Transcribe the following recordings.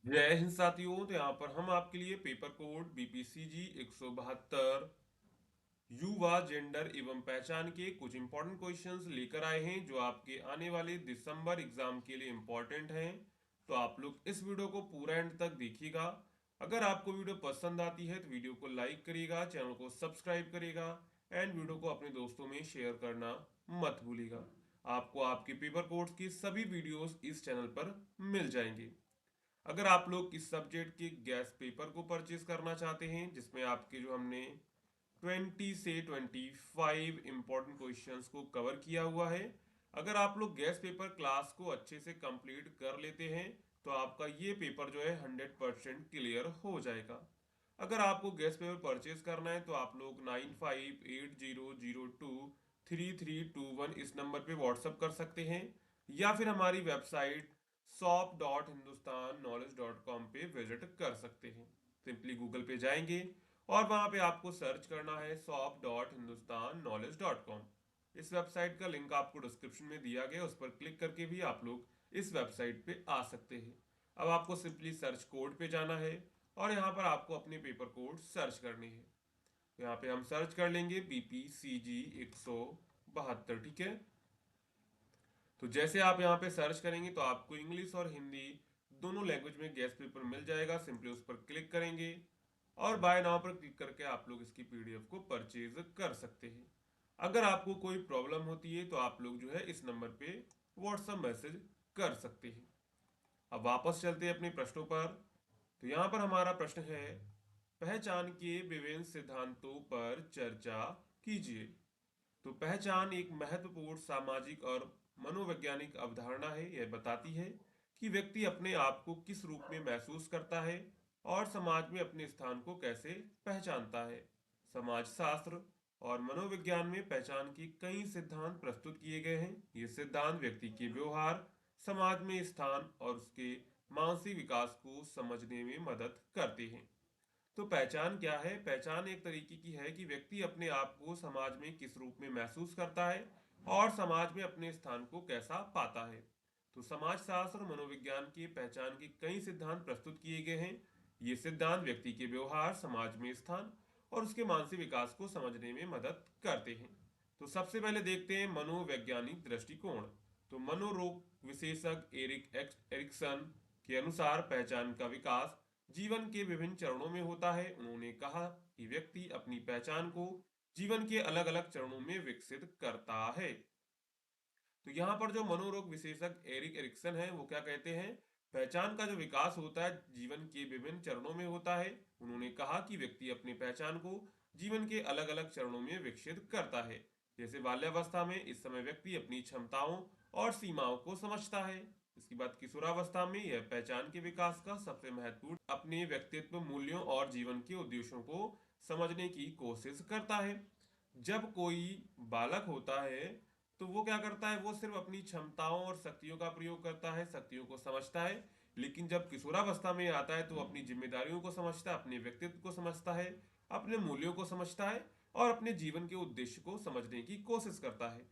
जय हिंद साथियों। तो यहाँ पर हम आपके लिए पेपर कोड बीपीसीजी 172 युवा जेंडर एवं पहचान के कुछ इंपॉर्टेंट क्वेश्चंस लेकर आए हैं जो आपके आने वाले दिसंबर एग्जाम के लिए इंपॉर्टेंट हैं। तो आप लोग इस वीडियो को पूरा एंड तक देखिएगा। अगर आपको वीडियो पसंद आती है तो वीडियो को लाइक करिएगा, चैनल को सब्सक्राइब करिएगा एंड वीडियो को अपने दोस्तों में शेयर करना मत भूलिएगा। आपको आपके पेपर कोड्स की सभी वीडियोस इस चैनल पर मिल जाएंगे। अगर आप लोग इस सब्जेक्ट के गैस पेपर को परचेज करना चाहते हैं जिसमें आपके जो हमने 20 से 25 इंपॉर्टेंट क्वेश्चंस को कवर किया हुआ है, अगर आप लोग गैस पेपर क्लास को अच्छे से कंप्लीट कर लेते हैं तो आपका ये पेपर जो है 100% क्लियर हो जाएगा। अगर आपको गैस पेपर परचेज करना है तो आप लोग 9580023321 इस नंबर पे व्हाट्सअप कर सकते हैं या फिर हमारी वेबसाइट shop.hindustanknowledge.com पे विजिट कर सकते हैं। सिंपली गूगल पे जाएंगे और वहां पे आपको सर्च करना है shop.hindustanknowledge.com। इस वेबसाइट का लिंक आपको डिस्क्रिप्शन में दिया गया, उस पर क्लिक करके भी आप लोग इस वेबसाइट पे आ सकते हैं। अब आपको सिंपली सर्च कोड पे जाना है और यहाँ पर आपको अपने पेपर कोड सर्च करने हैं। यहाँ पे हम सर्च कर लेंगे बीपीसीजी 172, ठीक है। तो जैसे आप यहाँ पे सर्च करेंगे तो आपको इंग्लिश और हिंदी दोनों लैंग्वेज में गैस पेपर मिल जाएगा। सिंपली उस पर क्लिक करेंगे और बाय नाउ पर क्लिक करके आप लोग इसकी पीडीएफ को परचेज कर सकते हैं। अगर आपको कोई प्रॉब्लम होती है तो आप लोग जो है इस नंबर पे व्हाट्सएप मैसेज कर सकते हैं। अब वापस चलते हैं अपने प्रश्नों पर। तो यहाँ पर हमारा प्रश्न है, पहचान के विभिन्न सिद्धांतों पर चर्चा कीजिए। तो पहचान एक महत्वपूर्ण सामाजिक और मनोवैज्ञानिक अवधारणा है। यह बताती है कि व्यक्ति अपने आप को किस रूप में महसूस करता है और समाज में अपने स्थान को कैसे पहचानता है। समाज शास्त्र और मनोविज्ञान में पहचान के कई सिद्धांत प्रस्तुत किए गए हैं। ये सिद्धांत व्यक्ति के व्यवहार, समाज में स्थान और उसके मानसिक विकास को समझने में मदद करते हैं। तो पहचान क्या है? पहचान एक तरीके की है कि व्यक्ति अपने आप को समाज में किस रूप में महसूस करता है और समाज में अपने स्थान को कैसा पाता है। तो समाज शास्त्र और मनोविज्ञान के पहचान के कई सिद्धांत प्रस्तुत किए गए हैं। ये सिद्धांत व्यक्ति के व्यवहार, समाज में स्थान और उसके मानसिक विकास को समझने में मदद करते हैं। तो सबसे पहले देखते हैं मनोवैज्ञानिक दृष्टिकोण। तो मनोरोग विशेषज्ञ एरिक्सन के अनुसार पहचान का विकास जीवन के विभिन्न चरणों में होता है। उन्होंने कहा कि व्यक्ति अपनी पहचान को जीवन के अलग अलग चरणों में विकसित करता है। तो यहाँ पर जो मनोरोग विशेषज्ञ एरिक एरिक्सन है वो क्या कहते हैं, पहचान का जो विकास होता है जीवन के विभिन्न चरणों में होता है। उन्होंने कहा कि व्यक्ति अपनी पहचान को जीवन के अलग अलग चरणों में विकसित करता है। जैसे बाल्यावस्था में, इस समय व्यक्ति अपनी क्षमताओं और सीमाओं को समझता है। इसके बाद किशोरावस्था में यह पहचान के विकास का सबसे महत्वपूर्ण अपने व्यक्तित्व, मूल्यों और जीवन के उद्देश्यों को समझने की कोशिश करता है। जब कोई बालक होता है तो वो क्या करता है, वो सिर्फ अपनी क्षमताओं और शक्तियों का प्रयोग करता है, शक्तियों को समझता है। लेकिन जब किशोरावस्था में आता है तो अपनी जिम्मेदारियों को समझता है, अपने व्यक्तित्व को समझता है, अपने मूल्यों को समझता है और अपने जीवन के उद्देश्य को समझने की कोशिश करता है।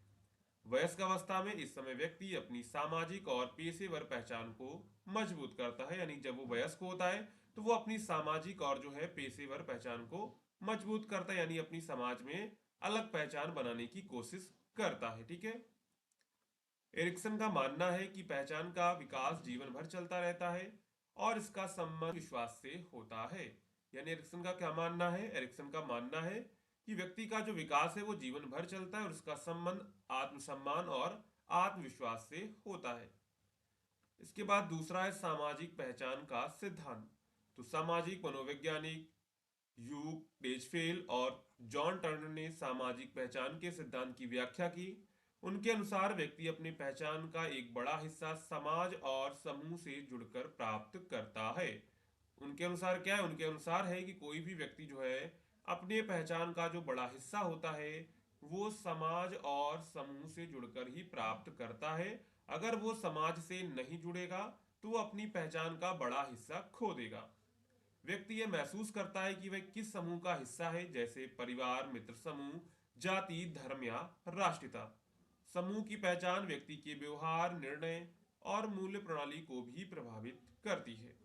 वयस्क अवस्था में, इस समय व्यक्ति अपनी सामाजिक और पेशेवर पहचान को मजबूत करता है। यानी जब वो वयस्क होता है तो वो अपनी सामाजिक और जो है पेशेवर पहचान को मजबूत करता है, यानी अपनी समाज में अलग पहचान बनाने की कोशिश करता है, ठीक है। एरिक्सन का मानना है कि पहचान का विकास जीवन भर चलता रहता है और इसका संबंध विश्वास से होता है। यानी एरिक्सन का क्या मानना है, एरिक्सन का मानना है कि व्यक्ति का जो विकास है वो जीवन भर चलता है और इसका संबंध आत्मसम्मान और आत्मविश्वास से होता है। इसके बाद दूसरा है सामाजिक पहचान का सिद्धांत। तो सामाजिक मनोवैज्ञानिक ह्यूग डेजफेल और जॉन टर्नर ने सामाजिक पहचान के सिद्धांत की व्याख्या की। उनके अनुसार व्यक्ति अपनी पहचान का एक बड़ा हिस्सा समाज और समूह से जुड़कर प्राप्त करता है। उनके अनुसार क्या है, उनके अनुसार है कि कोई भी व्यक्ति जो है अपने पहचान का जो बड़ा हिस्सा होता है वो समाज और समूह से जुड़कर ही प्राप्त करता है। अगर वो समाज से नहीं जुड़ेगा तो वो अपनी पहचान का बड़ा हिस्सा खो देगा। व्यक्ति यह महसूस करता है कि वह किस समूह का हिस्सा है, जैसे परिवार, मित्र समूह, जाति, धर्म या राष्ट्रीयता। समूह की पहचान व्यक्ति के व्यवहार, निर्णय और मूल्य प्रणाली को भी प्रभावित करती है।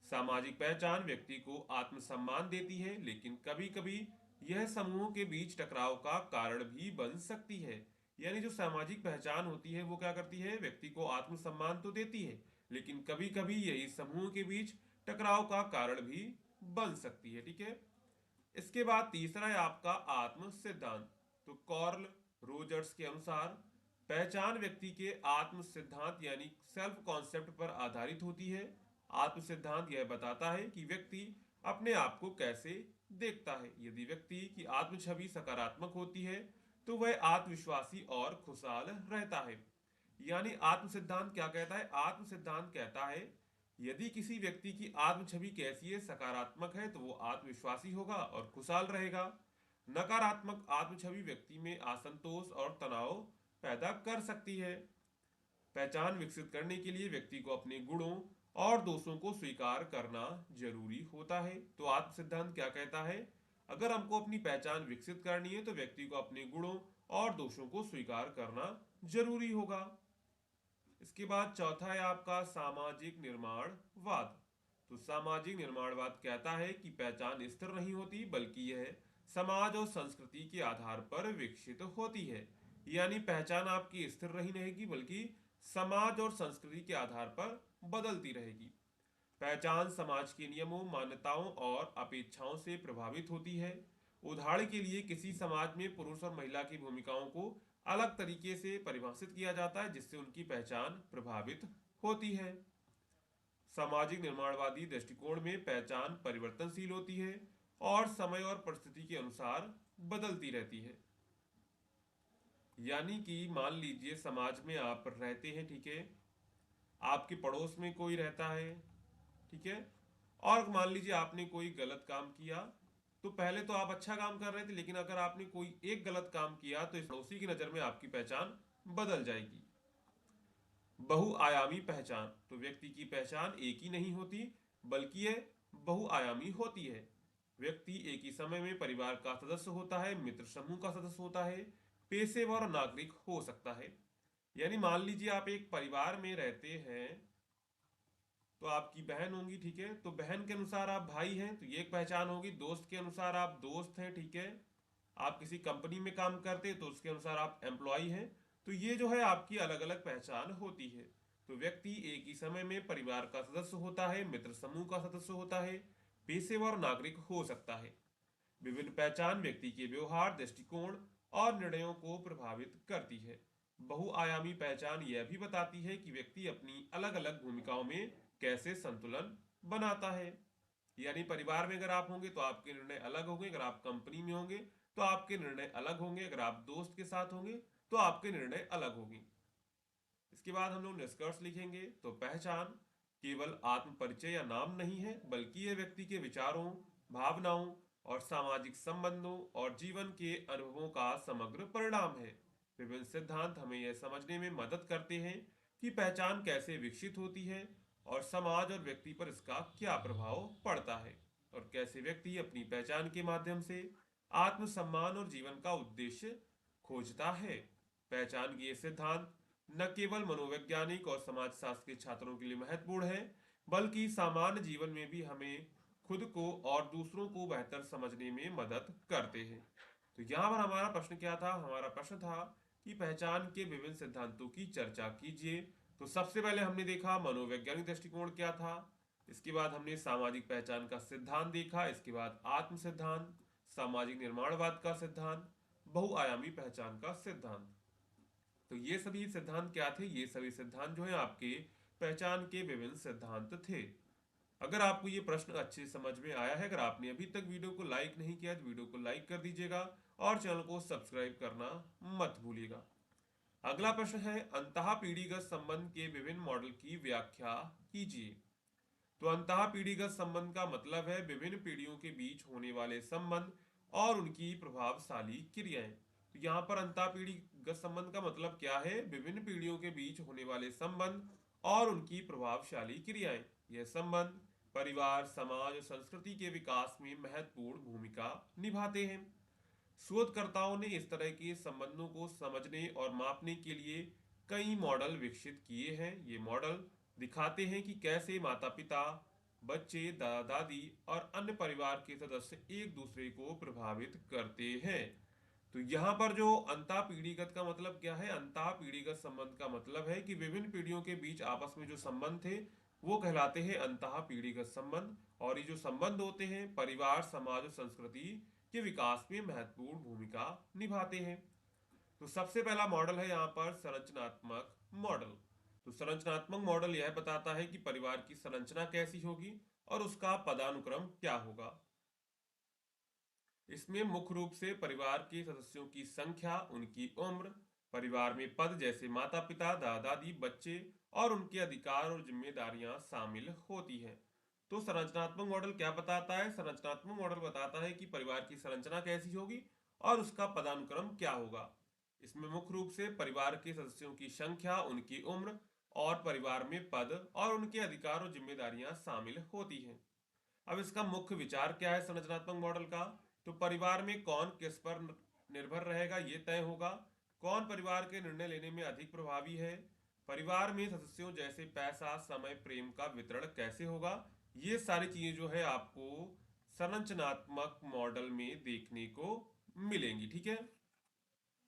सामाजिक पहचान व्यक्ति को आत्मसम्मान देती है, लेकिन कभी कभी यह समूहों के बीच टकराव का कारण भी बन सकती है। यानी जो सामाजिक पहचान होती है वो क्या करती है, व्यक्ति को आत्मसम्मान तो देती है, लेकिन कभी कभी यही समूह के बीच टकराव का कारण भी बन सकती है। ठीक है। इसके बाद तीसरा है आपका आत्म सिद्धांत। तो कॉर्ल रोजर्स के अनुसार पहचान व्यक्ति के आत्म सिद्धांत यानी सेल्फ कॉन्सेप्ट पर आधारित होती है। आत्म सिद्धांत यह बताता है कि व्यक्ति अपने आप को कैसे देखता है। यदि व्यक्ति की आत्म छवि सकारात्मक होती है तो वह आत्मविश्वासी और खुशहाल रहता है। यानी आत्म सिद्धांत क्या कहता है, आत्म सिद्धांत कहता है यदि किसी व्यक्ति की आत्म छवि कैसी है, सकारात्मक है, तो वो आत्मविश्वासी होगा और खुशहाल रहेगा। नकारात्मक आत्म छवि व्यक्ति में असंतोष और तनाव पैदा कर सकती है। पहचान विकसित करने के लिए व्यक्ति को अपने गुणों और दोषों को स्वीकार करना जरूरी होता है। तो आत्म सिद्धांत क्या कहता है, अगर हमको अपनी पहचान विकसित करनी है तो व्यक्ति को अपने गुणों और दोषों को स्वीकार करना जरूरी होगा। इसके बाद चौथा है आपका सामाजिक निर्माणवाद। तो सामाजिक निर्माणवाद कहता है कि पहचान स्थिर नहीं होती, बल्कि यह समाज और संस्कृति के आधार पर विकसित होती है। यानी पहचान आपकी स्थिर नहीं रहेगी, बल्कि समाज और संस्कृति के आधार पर बदलती रहेगी। पहचान समाज के नियमों, मान्यताओं और अपेक्षाओं से प्रभावित होती है। उदाहरण के लिए किसी समाज में पुरुष और महिला की भूमिकाओं को अलग तरीके से परिभाषित किया जाता है, जिससे उनकी पहचान प्रभावित होती है। सामाजिक निर्माणवादी दृष्टिकोण में पहचान परिवर्तनशील होती है और समय और परिस्थिति के अनुसार बदलती रहती है। यानी कि मान लीजिए समाज में आप रहते हैं, ठीक है, आपके पड़ोस में कोई रहता है, ठीक है, और मान लीजिए आपने कोई गलत काम किया, तो पहले तो आप अच्छा काम कर रहे थे, लेकिन अगर आपने कोई एक गलत काम किया तो इस पड़ोसी की नजर में आपकी पहचान बदल जाएगी। बहुआयामी पहचान। तो व्यक्ति की पहचान एक ही नहीं होती, बल्कि यह बहुआयामी होती है। व्यक्ति एक ही समय में परिवार का सदस्य होता है, मित्र समूह का सदस्य होता है, पेशेवर और नागरिक हो सकता है। यानी मान लीजिए आप एक परिवार में रहते हैं, तो आपकी बहन होंगी, ठीक है, तो बहन के अनुसार आप भाई हैं, तो ये एक पहचान होगी। दोस्त के अनुसार आप दोस्त हैं, ठीक है, आप किसी कंपनी में काम करते हैं तो उसके अनुसार आप एम्प्लॉय हैं। तो ये जो है आपकी अलग अलग पहचान होती है। तो व्यक्ति एक ही समय में परिवार का सदस्य होता है, मित्र समूह का सदस्य होता है, पेशेवर नागरिक हो सकता है। विभिन्न पहचान व्यक्ति के व्यवहार, दृष्टिकोण और निर्णयों को प्रभावित करती है। बहुआयामी पहचान यह भी बताती है कि व्यक्ति अपनी अलग अलग भूमिकाओं में कैसे संतुलन बनाता है। यानी परिवार में अगर आप होंगे तो आपके निर्णय अलग होंगे, अगर आप कंपनी में होंगे तो आपके निर्णय अलग होंगे, अगर आप दोस्त के साथ होंगे तो आपके निर्णय अलग होंगे। इसके बाद हम लोग निष्कर्ष लिखेंगे। तो पहचान केवल आत्म परिचय या नाम नहीं है, बल्कि यह व्यक्ति के विचारों, भावनाओं और सामाजिक संबंधों और जीवन के अनुभवों का समग्र परिणाम है। विभिन्न सिद्धांत हमें यह समझने में मदद करते हैं कि पहचान कैसे विकसित होती है और समाज और व्यक्ति पर इसका क्या प्रभाव पड़ता है, और कैसे व्यक्ति अपनी पहचान के माध्यम से आत्मसम्मान और जीवन का उद्देश्य खोजता है। पहचान के ये सिद्धांत न केवल मनोवैज्ञानिक और समाजशास्त्र के छात्रों के लिए महत्वपूर्ण है, बल्कि सामान्य जीवन में भी हमें खुद को और दूसरों को बेहतर समझने में मदद करते हैं। तो यहाँ पर हमारा प्रश्न क्या था, हमारा प्रश्न था कि पहचान के विभिन्न सिद्धांतों की चर्चा कीजिए। तो सबसे पहले हमने देखा मनोवैज्ञानिक दृष्टिकोण क्या था, इसके बाद हमने सामाजिक पहचान का सिद्धांत देखा, इसके बाद आत्म सिद्धांत, सामाजिक निर्माणवाद का सिद्धांत, बहुआयामी पहचान का सिद्धांत। तो ये सभी सिद्धांत क्या थे, ये सभी सिद्धांत जो है आपके पहचान के विभिन्न सिद्धांत थे। अगर आपको ये प्रश्न अच्छे समझ में आया है, अगर आपने अभी तक वीडियो को लाइक नहीं किया तो वीडियो को लाइक कर दीजिएगा और चैनल को सब्सक्राइब करना मत भूलिएगा। अगला प्रश्न है अंतः पीढ़ीगत संबंध के विभिन्न मॉडल की व्याख्या कीजिए। तो अंतः पीढ़ीगत संबंध का मतलब है विभिन्न पीढ़ियों के बीच होने वाले संबंध और उनकी प्रभावशाली क्रियाएं। तो यहाँ पर अंतः पीढ़ीगत संबंध का मतलब क्या है, विभिन्न पीढ़ियों के बीच होने वाले संबंध और उनकी प्रभावशाली क्रियाएं। यह संबंध परिवार, समाज और संस्कृति के विकास में महत्वपूर्ण भूमिका निभाते हैं। शोधकर्ताओं ने इस तरह के संबंधों को समझने और मापने के लिए कई मॉडल विकसित किए हैं। ये मॉडल दिखाते हैं कि कैसे माता पिता, बच्चे, दादा दादी और अन्य परिवार के सदस्य एक दूसरे को प्रभावित करते हैं। तो यहाँ पर जो अंतःपीढ़ीगत का मतलब क्या है? अंतःपीढ़ीगत संबंध का मतलब है कि विभिन्न पीढ़ियों के बीच आपस में जो संबंध थे वो कहलाते हैं अंतःपीढ़ीगत संबंध। और ये जो संबंध होते हैं परिवार, समाज और संस्कृति के विकास में महत्वपूर्ण भूमिका निभाते हैं। तो सबसे पहला मॉडल है यहाँ पर संरचनात्मक मॉडल। तो संरचनात्मक मॉडल यह बताता है कि परिवार की संरचना कैसी होगी और उसका पदानुक्रम क्या होगा। इसमें मुख्य रूप से परिवार के सदस्यों की संख्या, उनकी उम्र, परिवार में पद जैसे माता पिता, दादा दादी, बच्चे और उनके अधिकार और जिम्मेदारियां शामिल होती हैं। तो संरचनात्मक मॉडल क्या बताता है? संरचनात्मक मॉडल बताता है कि परिवार की संरचना कैसी होगी और उसका पदानुक्रम क्या होगा। इसमें मुख्य रूप से परिवार के सदस्यों की संख्या, उनकी उम्र और परिवार में पद और उनके अधिकार और जिम्मेदारियां शामिल होती हैं। अब इसका मुख्य विचार क्या है संरचनात्मक मॉडल का? तो परिवार में कौन किस पर निर्भर रहेगा ये तय होगा। कौन परिवार के निर्णय लेने में अधिक प्रभावी है। परिवार में सदस्यों जैसे पैसा, समय, प्रेम का वितरण कैसे होगा। ये सारी चीजें जो है आपको संरचनात्मक मॉडल में देखने को मिलेंगी। ठीक है।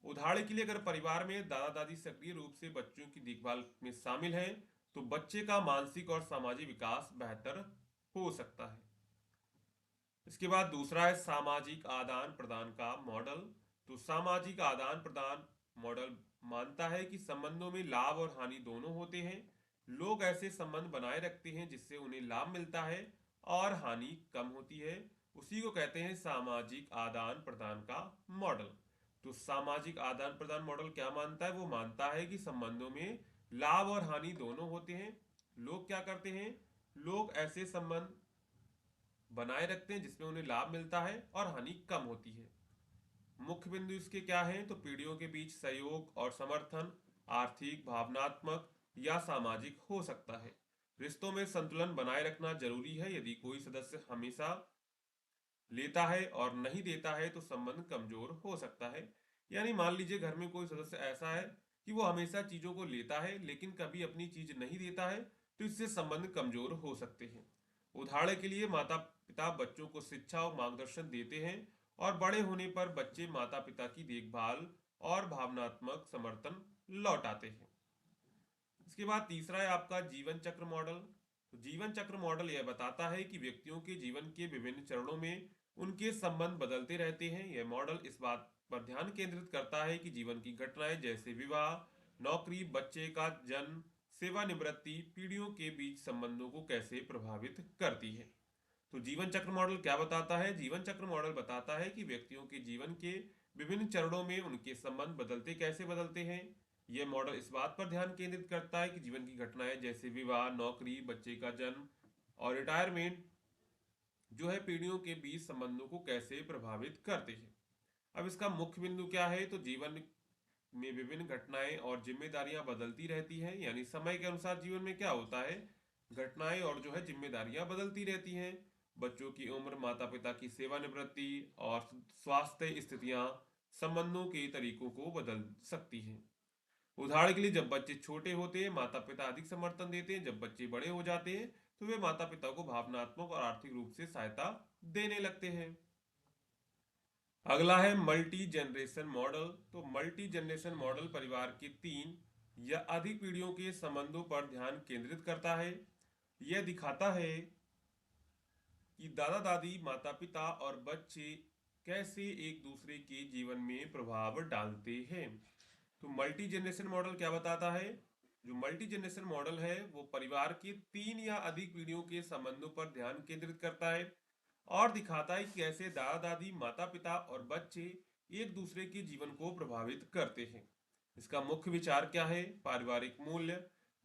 उदाहरण के लिए अगर परिवार में दादा दादी सक्रिय रूप से बच्चों की देखभाल में शामिल हैं तो बच्चे का मानसिक और सामाजिक विकास बेहतर हो सकता है। इसके बाद दूसरा है सामाजिक आदान प्रदान का मॉडल। तो सामाजिक आदान प्रदान मॉडल मानता है कि संबंधों में लाभ और हानि दोनों होते हैं। लोग ऐसे संबंध बनाए रखते हैं जिससे उन्हें लाभ मिलता है और हानि कम होती है। उसी को कहते हैं सामाजिक आदान प्रदान का मॉडल। तो सामाजिक आदान प्रदान मॉडल क्या मानता है? वो मानता है कि संबंधों में लाभ और हानि दोनों होते हैं। लोग क्या करते हैं? लोग ऐसे संबंध बनाए रखते हैं जिसमें उन्हें लाभ मिलता है और हानि कम होती है। मुख्य बिंदु इसके क्या हैं? तो पीढ़ियों के बीच सहयोग और समर्थन आर्थिक, भावनात्मक या सामाजिक हो सकता है। रिश्तों में संतुलन बनाए रखना जरूरी है। यदि कोई सदस्य हमेशा लेता है और नहीं देता है तो संबंध कमजोर हो सकता है। यानी मान लीजिए घर में कोई सदस्य ऐसा है कि वो हमेशा चीजों को लेता है लेकिन कभी अपनी चीज नहीं देता है तो इससे संबंध कमजोर हो सकते हैं। उदाहरण के लिए माता पिता बच्चों को शिक्षा और मार्गदर्शन देते हैं और बड़े होने पर बच्चे माता पिता की देखभाल और भावनात्मक समर्थन लौटाते हैं। इसके बाद तीसरा है आपका जीवन चक्र मॉडल। तो जीवन चक्र मॉडल यह बताता है कि व्यक्तियों के जीवन के विभिन्न चरणों में उनके संबंध बदलते रहते हैं। यह मॉडल इस बात पर ध्यान केंद्रित करता है कि जीवन की घटनाएं जैसे विवाह, नौकरी, बच्चे का जन्म, सेवानिवृत्ति पीढ़ियों के बीच संबंधों को कैसे प्रभावित करती है। तो जीवन चक्र मॉडल क्या बताता है? जीवन चक्र मॉडल बताता है कि व्यक्तियों के जीवन के विभिन्न चरणों में उनके संबंध कैसे बदलते हैं। यह मॉडल इस बात पर ध्यान केंद्रित करता है कि जीवन की घटनाएं जैसे विवाह, नौकरी, बच्चे का जन्म और रिटायरमेंट जो है पीढ़ियों के बीच संबंधों को कैसे प्रभावित करते हैं। अब इसका मुख्य बिंदु क्या है? तो जीवन में विभिन्न घटनाएं और जिम्मेदारियां बदलती रहती हैं। यानी समय के अनुसार जीवन में क्या होता है, घटनाएं और जो है जिम्मेदारियां बदलती रहती हैं। बच्चों की उम्र, माता पिता की सेवानिवृत्ति और स्वास्थ्य स्थितियां संबंधों के तरीकों को बदल सकती हैं। उदाहरण के लिए जब बच्चे छोटे होते हैं माता पिता अधिक समर्थन देते हैं। जब बच्चे बड़े हो जाते हैं तो वे माता पिता को भावनात्मक और आर्थिक रूप से सहायता देने लगते हैं। अगला है मल्टी जनरेशन मॉडल। तो मल्टी जनरेशन मॉडल परिवार के 3 या अधिक पीढ़ियों के संबंधों पर ध्यान केंद्रित करता है। यह दिखाता है कि दादा दादी, माता पिता और बच्चे कैसे एक दूसरे के जीवन में प्रभाव डालते हैं। तो मल्टी जनरेशन मॉडल क्या बताता है? जो मल्टी जनरेशन मॉडल है वो परिवार के 3 या अधिक पीढ़ियों के संबंधों पर ध्यान केंद्रित करता है और दिखाता है कि कैसे दादा दादी, माता पिता और बच्चे एक दूसरे के जीवन को प्रभावित करते हैं। इसका मुख्य विचार क्या है? पारिवारिक मूल्य,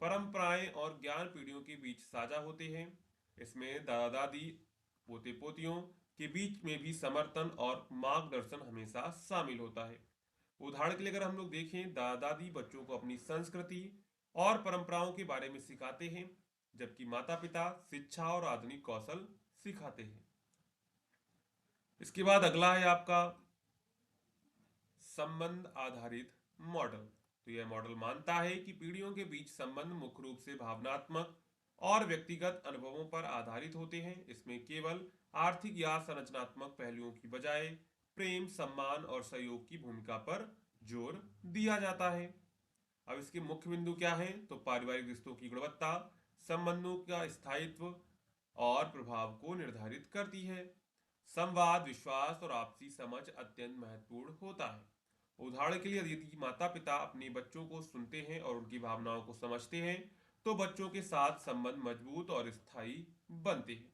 परंपराएं और ज्ञान पीढ़ियों के बीच साझा होते हैं। इसमें दादा दादी, पोते पोतियों के बीच में भी समर्थन और मार्गदर्शन हमेशा शामिल होता है। उदाहरण के लिए अगर हम लोग देखें, दादा दादी बच्चों को अपनी संस्कृति और परंपराओं के बारे में सिखाते हैं जबकि माता पिता शिक्षा और आधुनिक कौशल सिखाते हैं। इसके बाद अगला है आपका संबंध आधारित मॉडल। तो यह मॉडल मानता है कि पीढ़ियों के बीच संबंध मुख्य रूप से भावनात्मक और व्यक्तिगत अनुभवों पर आधारित होते हैं। इसमें केवल आर्थिक या संरचनात्मक पहलुओं की बजाय प्रेम, सम्मान और सहयोग की भूमिका पर जोर दिया जाता है। अब इसके मुख्य बिंदु क्या हैं? तो पारिवारिक रिश्तों की गुणवत्ता संबंधों का स्थायित्व और प्रभाव को निर्धारित करती है। संवाद, विश्वास और आपसी समझ अत्यंत महत्वपूर्ण होता है। उदाहरण के लिए यदि माता पिता अपने बच्चों को सुनते हैं और उनकी भावनाओं को समझते हैं तो बच्चों के साथ संबंध मजबूत और स्थायी बनते हैं।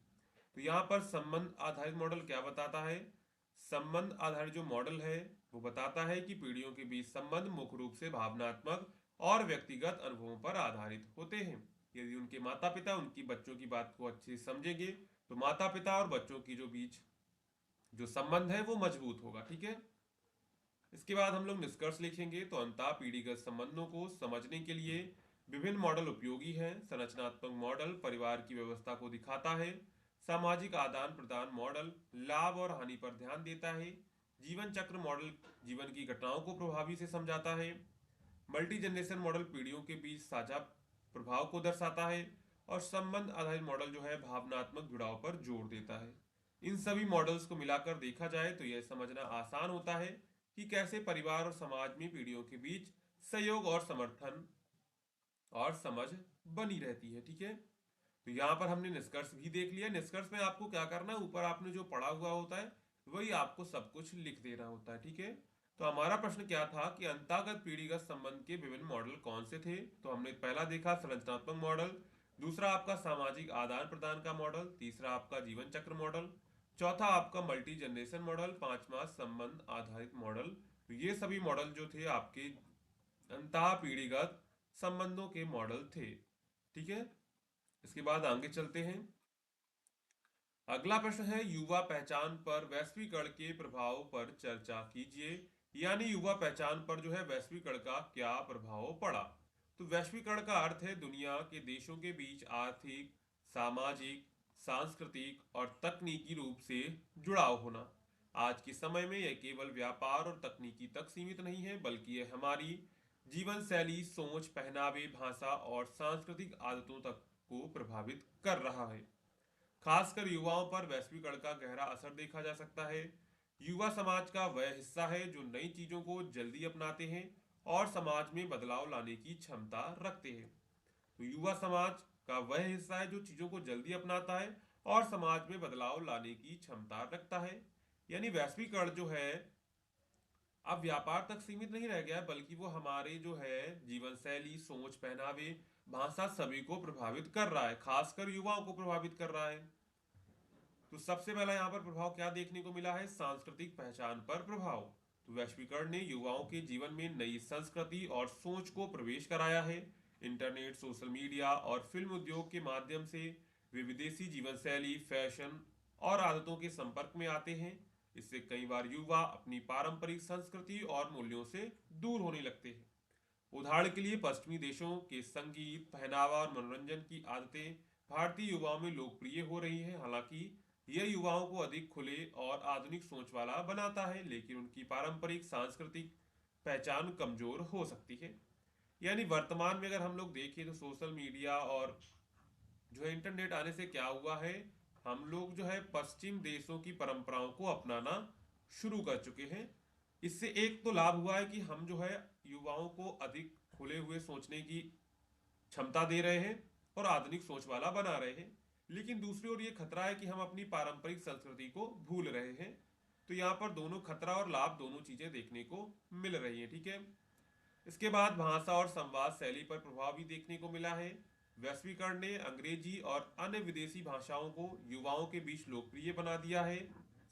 तो यहाँ पर संबंध आधारित मॉडल क्या बताता है? संबंध आधारित जो मॉडल है वो बताता है कि पीढ़ियों के बीच संबंध मुख्य रूप से भावनात्मक और व्यक्तिगत अनुभवों पर आधारित होते हैं। यदि उनके माता पिता उनकी बच्चों की बात को अच्छे से समझेंगे तो माता पिता और बच्चों की जो बीच जो संबंध है वो मजबूत होगा। ठीक है। इसके बाद हम लोग निष्कर्ष लिखेंगे। तो अंतः पीढ़ीगत संबंधों को समझने के लिए विभिन्न मॉडल उपयोगी हैं। संरचनात्मक मॉडल परिवार की व्यवस्था को दिखाता है। सामाजिक आदान प्रदान मॉडल लाभ और हानि पर ध्यान देता है। जीवन चक्र मॉडल जीवन की घटनाओं को प्रभावी से समझाता है। मल्टी जनरेशन मॉडल पीढ़ियों के बीच साझा प्रभाव को दर्शाता है। और संबंध आधारित मॉडल जो है भावनात्मक जुड़ाव पर जोर देता है। इन सभी मॉडल्स को मिलाकर देखा जाए तो यह समझना आसान होता है कि कैसे परिवार और समाज में पीढ़ियों के बीच सहयोग और समर्थन और समझ बनी रहती है। ठीक है। तो यहाँ पर हमने निष्कर्ष भी देख लिया। निष्कर्ष में आपको क्या करना है, ऊपर आपने जो पढ़ा हुआ होता है वही आपको सब कुछ लिख देना होता है। ठीक है। तो हमारा प्रश्न क्या था कि अंतःगत पीढ़ीगत संबंध के विभिन्न मॉडल कौन से थे? तो हमने पहला देखा संरचनात्मक मॉडल, दूसरा आपका सामाजिक आदान प्रदान का मॉडल, तीसरा आपका जीवन चक्र मॉडल, चौथा आपका मल्टी जनरेशन मॉडल, पांचवा संबंध आधारित मॉडल। तो ये सभी मॉडल जो थे आपके अंतः पीढ़ीगत संबंधों के मॉडल थे। ठीक है। इसके बाद आगे चलते हैं। अगला प्रश्न है युवा पहचान पर वैश्वीकरण के प्रभाव पर चर्चा कीजिए। यानी युवा पहचान पर जो है वैश्वीकरण का क्या प्रभाव पड़ा? तो वैश्वीकरण का अर्थ है दुनिया के देशों के बीच आर्थिक, सामाजिक, सांस्कृतिक और तकनीकी रूप से जुड़ाव होना। आज के समय में यह केवल व्यापार और तकनीकी तक सीमित नहीं है, बल्कि यह हमारी जीवन शैली, सोच, पहनावे, भाषा और सांस्कृतिक आदतों तक को प्रभावित कर रहा है। खासकर युवाओं पर वैश्वीकरण का गहरा असर देखा जा सकता है। युवा समाज का वह हिस्सा है जो नई चीजों को जल्दी अपनाते हैं और समाज में बदलाव लाने की क्षमता रखते हैं। तो युवा समाज का वह हिस्सा है जो चीजों को जल्दी अपनाता है और समाज में बदलाव लाने की क्षमता रखता है। यानी वैश्वीकरण जो है अब व्यापार तक सीमित नहीं रह गया है, बल्कि वो हमारे जो है जीवन शैली, सोच, पहनावे, भाषा सभी को प्रभावित कर रहा है, खासकर युवाओं को प्रभावित कर रहा है। तो सबसे पहला यहाँ पर प्रभाव क्या देखने को मिला है? सांस्कृतिक पहचान पर प्रभाव। तो वैश्वीकरण ने युवाओं के जीवन में नई संस्कृति और सोच को प्रवेश कराया है। इंटरनेट, सोशल मीडिया और फिल्म उद्योग के माध्यम से वे विदेशी जीवन शैली, फैशन और आदतों के संपर्क में आते हैं। इससे कई बार युवा अपनी पारंपरिक संस्कृति और मूल्यों से दूर होने लगते हैं। उदाहरण के लिए पश्चिमी देशों के संगीत, पहनावा और मनोरंजन की आदतें भारतीय युवाओं में लोकप्रिय हो रही हैं। हालांकि यह युवाओं को अधिक खुले और आधुनिक सोच वाला बनाता है, लेकिन उनकी पारंपरिक सांस्कृतिक पहचान कमजोर हो सकती है। यानी वर्तमान में अगर हम लोग देखें तो सोशल मीडिया और जो है इंटरनेट आने से क्या हुआ है, हम लोग जो है पश्चिम देशों की परंपराओं को अपनाना शुरू कर चुके हैं। इससे एक तो लाभ हुआ है कि हम जो है युवाओं को अधिक खुले हुए सोचने की क्षमता दे रहे हैं और आधुनिक सोच वाला बना रहे हैं। लेकिन दूसरी ओर ये खतरा है कि हम अपनी पारंपरिक संस्कृति को भूल रहे हैं। तो यहाँ पर दोनों खतरा और लाभ दोनों चीजें देखने को मिल रही है। ठीक है। इसके बाद भाषा और संवाद शैली पर प्रभाव भी देखने को मिला है। वैश्वीकरण ने अंग्रेजी और अन्य विदेशी भाषाओं को युवाओं के बीच लोकप्रिय बना दिया है।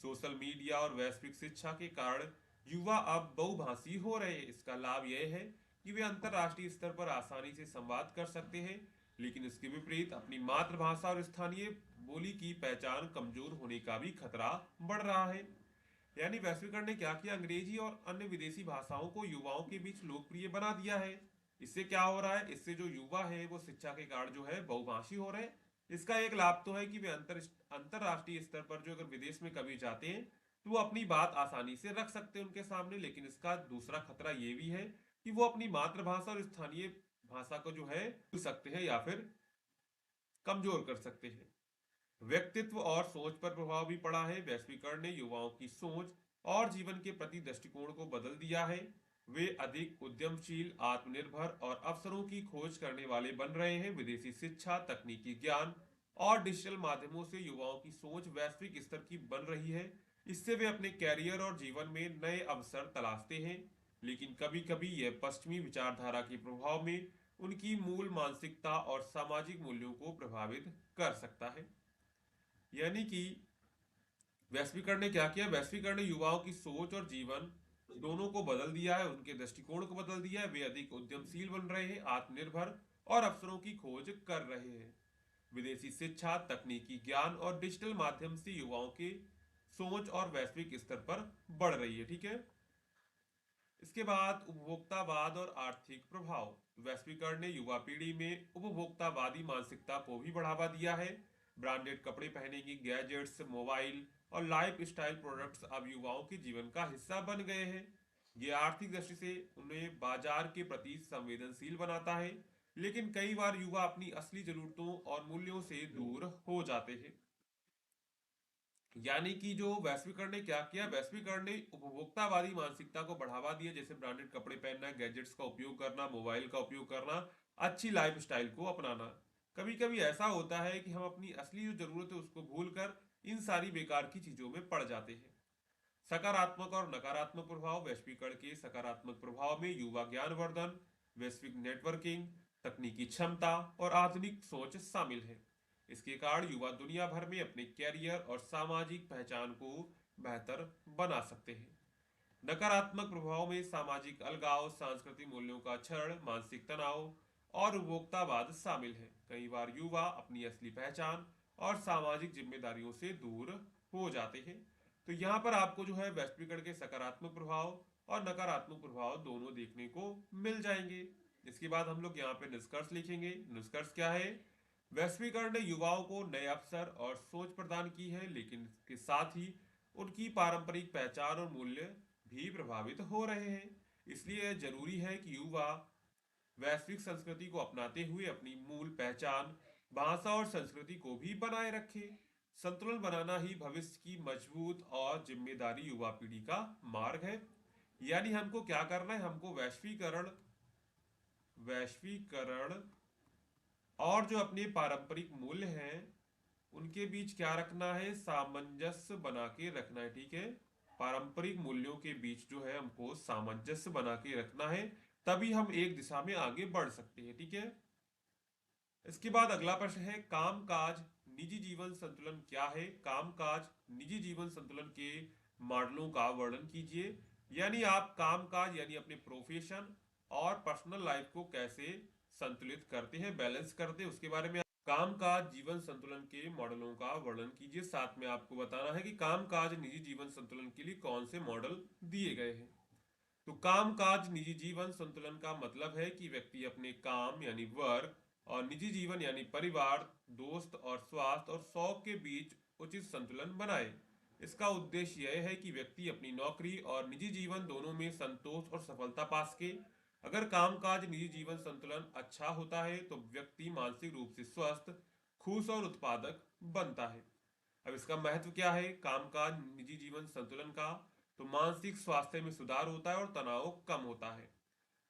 सोशल मीडिया और वैश्विक शिक्षा के कारण युवा अब बहुभाषी हो रहे हैं। इसका लाभ यह है कि वे अंतर्राष्ट्रीय स्तर पर आसानी से संवाद कर सकते हैं, लेकिन इसके विपरीत अपनी मातृभाषा और स्थानीय बोली की पहचान कमजोर होने का भी खतरा बढ़ रहा है। यानी वैश्वीकरण ने क्या किया, अंग्रेजी और अन्य विदेशी भाषाओं को युवाओं के बीच लोकप्रिय बना दिया है। इससे क्या हो रहा है, इससे जो युवा है वो शिक्षा के कारण जो है बहुभाषी हो रहे हैं। इसका एक लाभ तो है कि वे अंतरराष्ट्रीय स्तर पर जो अगर विदेश में कभी जाते हैं तो वो अपनी बात आसानी से रख सकते हैं उनके सामने। लेकिन इसका दूसरा खतरा ये भी है कि वो अपनी मातृभाषा और स्थानीय भाषा को जो है भूल सकते हैं या फिर कमजोर कर सकते हैं। व्यक्तित्व और सोच पर प्रभाव भी पड़ा है। वैश्वीकरण ने युवाओं की सोच और जीवन के प्रति दृष्टिकोण को बदल दिया है। वे अधिक उद्यमशील, आत्मनिर्भर और अवसरों की खोज करने वाले बन रहे हैं। विदेशी शिक्षा, तकनीकी ज्ञान और डिजिटल माध्यमों से युवाओं की सोच वैश्विक स्तर की बन रही है। इससे वे अपने कैरियर और जीवन में नए अवसर तलाशते हैं। लेकिन कभी कभी यह पश्चिमी विचारधारा के प्रभाव में उनकी मूल मानसिकता और सामाजिक मूल्यों को प्रभावित कर सकता है। यानी कि वैश्वीकरण ने क्या किया, वैश्वीकरण ने युवाओं की सोच और जीवन दोनों को बदल दिया है, उनके दृष्टिकोण को बदल दिया है। वे अधिक उद्यमशील बन रहे हैं, आत्मनिर्भर और अवसरों की खोज कर रहे हैं। विदेशी शिक्षा, तकनीकी ज्ञान और डिजिटल माध्यम से युवाओं की सोच और वैश्विक स्तर पर बढ़ रही है। ठीक है। इसके बाद उपभोक्तावाद और आर्थिक प्रभाव। वैश्वीकरण ने युवा पीढ़ी में उपभोक्तावादी मानसिकता को भी बढ़ावा दिया है। ब्रांडेड कपड़े पहनेंगे, गैजेट्स, मोबाइल और लाइफ स्टाइल प्रोडक्ट्स अब युवाओं के जीवन का हिस्सा बन गए हैं। ये आर्थिक दृष्टि से उन्हें बाजार के प्रति संवेदनशील बनाता है, लेकिन कई बार युवा अपनी असली जरूरतों और मूल्यों से दूर हो जाते हैं। यानी कि जो वैश्वीकरण ने क्या किया, वैश्वीकरण ने उपभोक्तावादी मानसिकता को बढ़ावा दिया, जैसे ब्रांडेड कपड़े पहनना, गैजेट्स का उपयोग करना, मोबाइल का उपयोग करना, अच्छी लाइफ स्टाइल को अपनाना। कभी कभी ऐसा होता है कि हम अपनी असली जो जरूरत है उसको भूलकर इन सारी बेकार की चीजों में पड़ जाते हैं। सकारात्मक और नकारात्मक प्रभाव। वैश्वीकरण के सकारात्मक प्रभाव में युवा ज्ञानवर्धन, वैश्विक नेटवर्किंग, तकनीकी क्षमता और आधुनिक सोच शामिल है। इसके कारण युवा दुनिया भर में अपने कैरियर और सामाजिक पहचान को बेहतर बना सकते हैं। नकारात्मक प्रभाव में सामाजिक अलगाव, सांस्कृतिक मूल्यों का क्षरण, मानसिक तनाव और उपभोक्तावाद शामिल है। कई बार युवा अपनी असली पहचान और सामाजिक जिम्मेदारियों से दूर हो जाते हैं। तो यहाँ पर आपको जो है वैश्वीकरण के सकारात्मक प्रभाव और नकारात्मक प्रभाव दोनों देखने को मिल जाएंगे। इसके बाद हम लोग यहाँ पे निष्कर्ष लिखेंगे। निष्कर्ष क्या है, वैश्वीकरण ने युवाओं को नए अवसर और सोच प्रदान की है, लेकिन इसके साथ ही उनकी पारंपरिक पहचान और मूल्य भी प्रभावित हो रहे हैं। इसलिए जरूरी है कि युवा वैश्विक संस्कृति को अपनाते हुए अपनी मूल पहचान, भाषा और संस्कृति को भी बनाए रखे। संतुलन बनाना ही भविष्य की मजबूत और जिम्मेदारी युवा पीढ़ी का मार्ग है। यानी हमको क्या करना है, हमको वैश्वीकरण वैश्वीकरण और जो अपने पारंपरिक मूल्य हैं उनके बीच क्या रखना है, सामंजस्य बना के रखना है। ठीक है। पारंपरिक मूल्यों के बीच जो है हमको सामंजस्य बना के रखना है, तभी हम एक दिशा में आगे बढ़ सकते हैं। ठीक है। इसके बाद अगला प्रश्न है, कामकाज निजी जीवन संतुलन क्या है। कामकाज निजी जीवन संतुलन के मॉडलों का वर्णन कीजिए। यानी आप कामकाज यानी अपने प्रोफेशन और पर्सनल लाइफ को कैसे संतुलित करते हैं, बैलेंस करते हैं, उसके बारे में कामकाज जीवन संतुलन के मॉडलों का वर्णन कीजिए। साथ में आपको बताना है कि कामकाज निजी जीवन संतुलन के लिए कौन से मॉडल दिए गए हैं। तो कामकाज निजी जीवन संतुलन का मतलब है कि व्यक्ति अपने काम यानी वर्क और निजी जीवन यानी परिवार, दोस्त और स्वास्थ्य और शौक के बीच उचित संतुलन बनाए। इसका उद्देश्य यह है कि व्यक्ति अपनी नौकरी और निजी जीवन दोनों में संतोष और सफलता पा सके। अगर कामकाज निजी जीवन संतुलन अच्छा होता है तो व्यक्ति मानसिक रूप से स्वस्थ, खुश और उत्पादक बनता है। अब इसका महत्व क्या है कामकाज निजी जीवन संतुलन का, तो मानसिक स्वास्थ्य में सुधार होता है और तनाव कम होता है।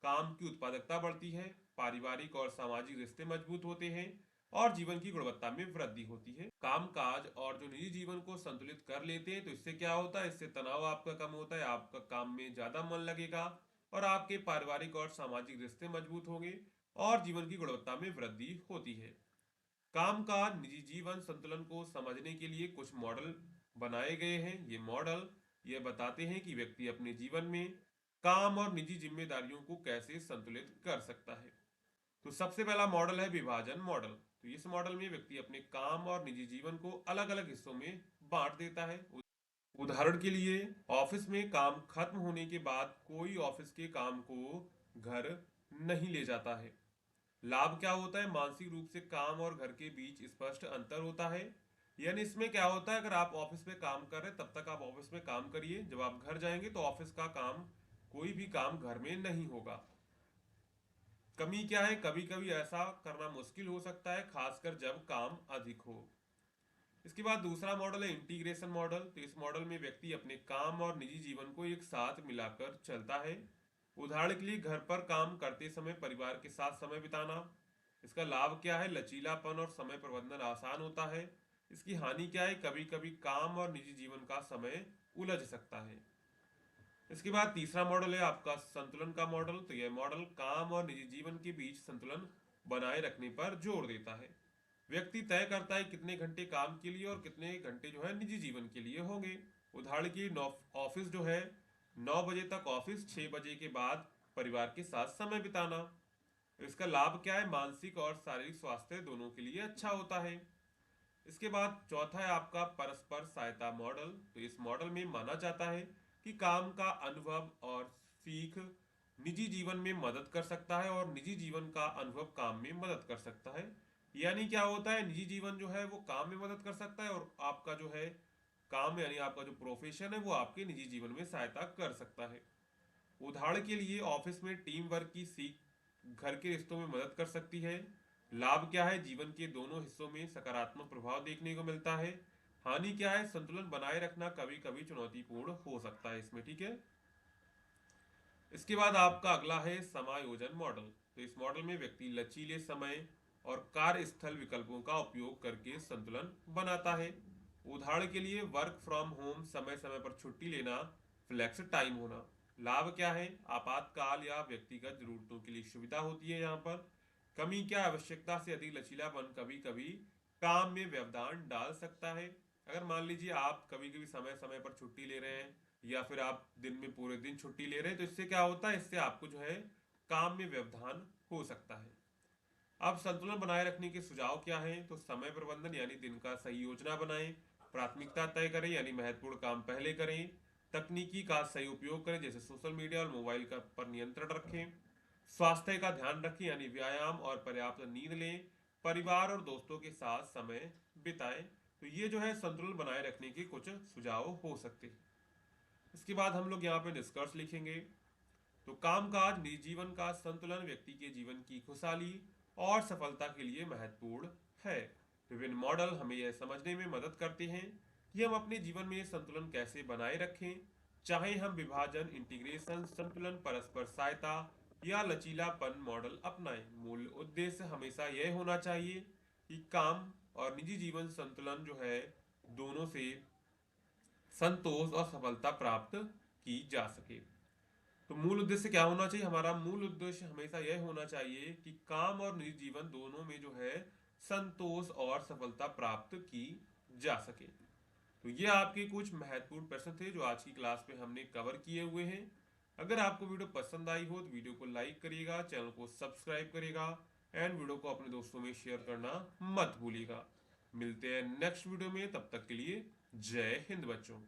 काम की उत्पादकता बढ़ती है, पारिवारिक और सामाजिक रिश्ते मजबूत होते हैं और जीवन की गुणवत्ता में वृद्धि होती है। कामकाज और जो निजी जीवन को संतुलित कर लेते हैं तो इससे क्या होता है, इससे तनाव आपका कम होता है, आपका काम में ज्यादा मन लगेगा और आपके पारिवारिक और सामाजिक रिश्ते मजबूत होंगे और जीवन की गुणवत्ता में वृद्धि होती है। कामकाज निजी जीवन संतुलन को समझने के लिए कुछ मॉडल बनाए गए हैं। ये मॉडल ये बताते हैं कि व्यक्ति अपने जीवन में काम और निजी जिम्मेदारियों को कैसे संतुलित कर सकता है। तो सबसे पहला मॉडल है विभाजन मॉडल। तो इस मॉडल में व्यक्ति अपने काम और निजी जीवन को अलग अलग हिस्सों में बांट देता है। उदाहरण के लिए ऑफिस में काम खत्म होने के बाद कोई ऑफिस के काम को घर नहीं ले जाता है। लाभ क्या होता है, मानसिक रूप से काम और घर के बीच स्पष्ट अंतर होता है। यानी इसमें क्या होता है, अगर आप ऑफिस में काम कर रहे हैं तब तक आप ऑफिस में काम करिए, जब आप घर जाएंगे तो ऑफिस का काम कोई भी काम घर में नहीं होगा। कमी क्या है, कभी कभी ऐसा करना मुश्किल हो सकता है, खासकर जब काम अधिक हो। इसके बाद दूसरा मॉडल है इंटीग्रेशन मॉडल। तो इस मॉडल में व्यक्ति अपने काम और निजी जीवन को एक साथ मिलाकर चलता है। उदाहरण के लिए घर पर काम करते समय परिवार के साथ समय बिताना। इसका लाभ क्या है, लचीलापन और समय प्रबंधन आसान होता है। इसकी हानि क्या है, कभी कभी काम और निजी जीवन का समय उलझ सकता है। इसके बाद तीसरा मॉडल है आपका संतुलन का मॉडल। तो यह मॉडल काम और निजी जीवन के बीच संतुलन बनाए रखने पर जोर देता है। व्यक्ति तय करता है कितने घंटे काम के लिए और कितने घंटे जो है निजी जीवन के लिए होंगे। उदाहरण की ऑफिस जो है 9 बजे तक ऑफिस, 6 बजे के बाद परिवार के साथ समय बिताना। इसका लाभ क्या है, मानसिक और शारीरिक स्वास्थ्य दोनों के लिए अच्छा होता है। इसके बाद चौथा है आपका परस्पर सहायता मॉडल। तो इस मॉडल में माना जाता है कि काम का अनुभव और सीख निजी जीवन में मदद कर सकता है और निजी जीवन का अनुभव काम में मदद कर सकता है। यानी क्या होता है, निजी जीवन जो है वो काम में मदद कर सकता है और आपका जो है काम यानी आपका जो प्रोफेशन है वो आपके निजी जीवन में सहायता कर सकता है। उदाहरण के लिए ऑफिस में टीम वर्क की सीख घर के रिश्तों में मदद कर सकती है। लाभ क्या है, जीवन के दोनों हिस्सों में सकारात्मक प्रभाव देखने को मिलता है। हानि क्या है, संतुलन बनाए रखना कभी कभी चुनौतीपूर्ण हो सकता है इसमें, ठीक है। इसके बाद आपका अगला है समायोजन मॉडल। तो इस मॉडल में व्यक्ति लचीले समय और कार्यस्थल विकल्पों का उपयोग करके संतुलन बनाता है। उदाहरण के लिए वर्क फ्रॉम होम, समय समय पर छुट्टी लेना, फ्लेक्स टाइम होना। लाभ क्या है, आपातकाल या व्यक्तिगत जरूरतों के लिए सुविधा होती है यहाँ पर। कमी क्या, आवश्यकता से अधिक लचीलापन कभी कभी काम में व्यवधान डाल सकता है। अगर मान लीजिए आप कभी कभी समय समय पर छुट्टी ले रहे हैं या फिर आप दिन में पूरे दिन छुट्टी ले रहे हैं, तो इससे क्या होता है, इससे आपको जो है काम में व्यवधान हो सकता है। अब संतुलन बनाए रखने के सुझाव क्या हैं, तो समय प्रबंधन यानी दिन का सही योजना बनाएं। प्राथमिकता तय करें यानी महत्वपूर्ण काम पहले करें। तकनीकी का सही उपयोग करें, जैसे सोशल मीडिया और मोबाइल का पर नियंत्रण रखें। स्वास्थ्य का ध्यान रखें यानी व्यायाम और पर्याप्त नींद लें। परिवार और दोस्तों के साथ समय बिताएं। तो ये जो है संतुलन बनाए रखने के कुछ सुझाव हो सकते हैं। इसके बाद हम लोग यहाँ पे निष्कर्ष लिखेंगे। तो कामकाज निजी जीवन का संतुलन व्यक्ति के जीवन की खुशहाली और सफलता के लिए महत्वपूर्ण है। विभिन्न मॉडल हमें यह समझने में मदद करते हैं कि हम अपने जीवन में संतुलन कैसे बनाए रखें, चाहे हम विभाजन, इंटीग्रेशन, संतुलन, परस्पर सहायता या लचीलापन मॉडल अपनाएं। मूल उद्देश्य हमेशा यह होना चाहिए कि काम और निजी जीवन संतुलन जो है दोनों से संतोष और सफलता प्राप्त की जा सके। तो मूल उद्देश्य क्या होना चाहिए, हमारा मूल उद्देश्य हमेशा यह होना चाहिए कि काम और निजी जीवन दोनों में जो है संतोष और सफलता प्राप्त की जा सके। तो ये आपके कुछ महत्वपूर्ण प्रश्न थे जो आज की क्लास में हमने कवर किए हुए हैं। अगर आपको वीडियो पसंद आई हो तो वीडियो को लाइक करिएगा, चैनल को सब्सक्राइब करिएगा एंड वीडियो को अपने दोस्तों में शेयर करना मत भूलिएगा। मिलते हैं नेक्स्ट वीडियो में, तब तक के लिए जय हिंद बच्चों।